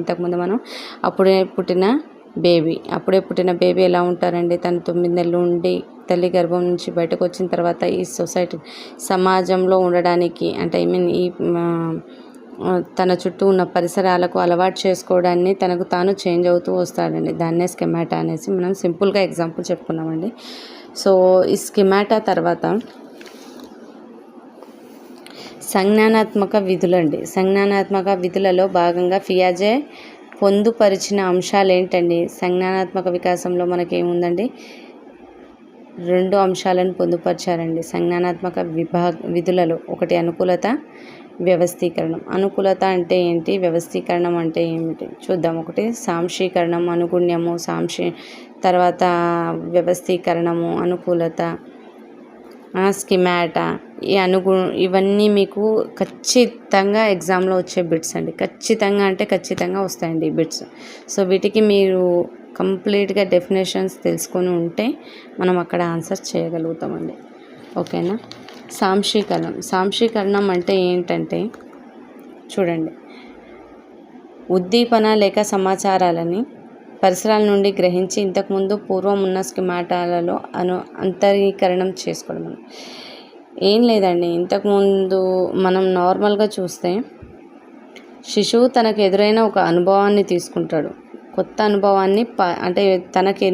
ఇంతకుముందు మనం అప్పుడే పుట్టిన బేబీ ఎలా ఉంటారండి? తను 9 నెలలు ఉండి తల్లి గర్భం నుంచి బయటకు వచ్చిన తర్వాత ఈ సొసైటీ సమాజంలో ఉండడానికి అంటే తన చుట్టూ ఉన్న పరిసరాలకు అలవాటు చేసుకోవడాన్ని తనకు తాను చేంజ్ అవుతూ వస్తాడండి. దాన్నే స్కెమాటా అనేసి మనం సింపుల్గా ఎగ్జాంపుల్ చెప్పుకున్నామండి. సో ఈ స్కెమాటా తర్వాత సంజ్ఞానాత్మక విధులండి. సంజ్ఞానాత్మక విధులలో భాగంగా ఫియాజే పొందుపరిచిన అంశాలు ఏంటండి? సంజ్ఞానాత్మక వికాసంలో మనకేముందండి? 2 అంశాలను పొందుపరిచారండి సంజ్ఞానాత్మక విధులలో. ఒకటి అనుకూలత, వ్యవస్థీకరణం. అనుకూలత అంటే ఏంటి? వ్యవస్థీకరణం అంటే ఏమిటి చూద్దాం. ఒకటి సాంశీకరణం, అనుగుణ్యము, తర్వాత వ్యవస్థీకరణము, అనుకూలత, స్కిమాటా. ఇవన్నీ మీకు ఖచ్చితంగా ఎగ్జామ్లో వచ్చే బిట్స్ అండి. ఖచ్చితంగా అంటే ఖచ్చితంగా వస్తాయండి ఈ బిట్స్. సో వీటికి మీరు కంప్లీట్గా డెఫినేషన్స్ తెలుసుకొని ఉంటే మనం అక్కడ ఆన్సర్ చేయగలుగుతామండి. ఓకేనా? సాంశీకరణం అంటే ఏంటంటే చూడండి, ఉద్దీపన లేక సమాచారాలని పరిసరాల నుండి గ్రహించి ఇంతకుముందు పూర్వం ఉన్న స్కిమాటాలలో అంతరీకరణం చేసుకోవడం. ఏం లేదండి, ఇంతకుముందు మనం నార్మల్గా చూస్తే శిశువు తనకు ఎదురైన ఒక అనుభవాన్ని తీసుకుంటాడు. కొత్త అనుభవాన్ని అంటే తనకి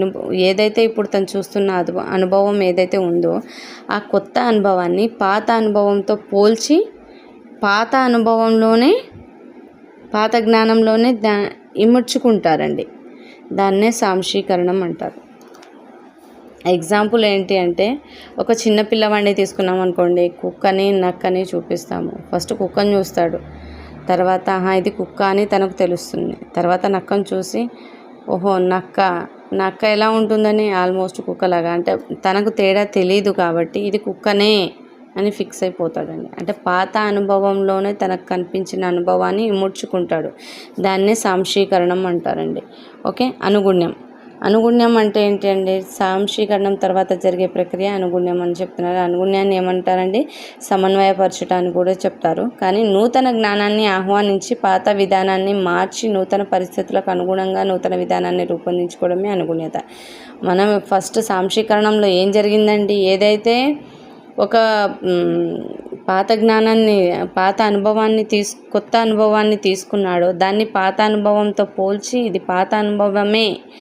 ఏదైతే ఇప్పుడు తను చూస్తున్న అనుభవం ఏదైతే ఉందో ఆ కొత్త అనుభవాన్ని పాత అనుభవంతో పోల్చి పాత అనుభవంలోనే పాత జ్ఞానంలోనే ఇముడ్చుకుంటారండి. దాన్నే సాంశీకరణం అంటారు. ఎగ్జాంపుల్ ఏంటి అంటే, ఒక చిన్న పిల్లవాడిని తీసుకున్నాం అనుకోండి, కుక్కని నక్కని చూపిస్తాము. ఫస్ట్ కుక్కని చూస్తాడు, తర్వాత ఇది కుక్క అని తనకు తెలుస్తుంది. తర్వాత నక్కను చూసి ఓహో నక్క ఎలా ఉంటుందని ఆల్మోస్ట్ కుక్కలాగా, అంటే తనకు తేడా తెలియదు కాబట్టి ఇది కుక్కనే అని ఫిక్స్ అయిపోతాడండి. అంటే పాత అనుభవంలోనే తనకు కనిపించిన అనుభవాన్ని ఇముడ్చుకుంటాడు. దాన్నే సాంశీకరణం అంటారండి. ఓకే. అనుగుణ్యం అంటే ఏంటి అండి? సాంశీకరణం తర్వాత జరిగే ప్రక్రియ అనుగుణ్యం అని చెప్తున్నారు. అనుగుణ్యాన్ని ఏమంటారండి? సమన్వయపరచటాన్ని కూడా చెప్తారు. కానీ నూతన జ్ఞానాన్ని ఆహ్వానించి పాత విధానాన్ని మార్చి నూతన పరిస్థితులకు అనుగుణంగా నూతన విధానాన్ని రూపొందించుకోవడమే అనుగుణ్యత. మనం ఫస్ట్ సాంశీకరణంలో ఏం జరిగిందండి? ఏదైతే ఒక కొత్త అనుభవాన్ని తీసుకున్నాడో దాన్ని పాత అనుభవంతో పోల్చి ఇది పాత అనుభవమే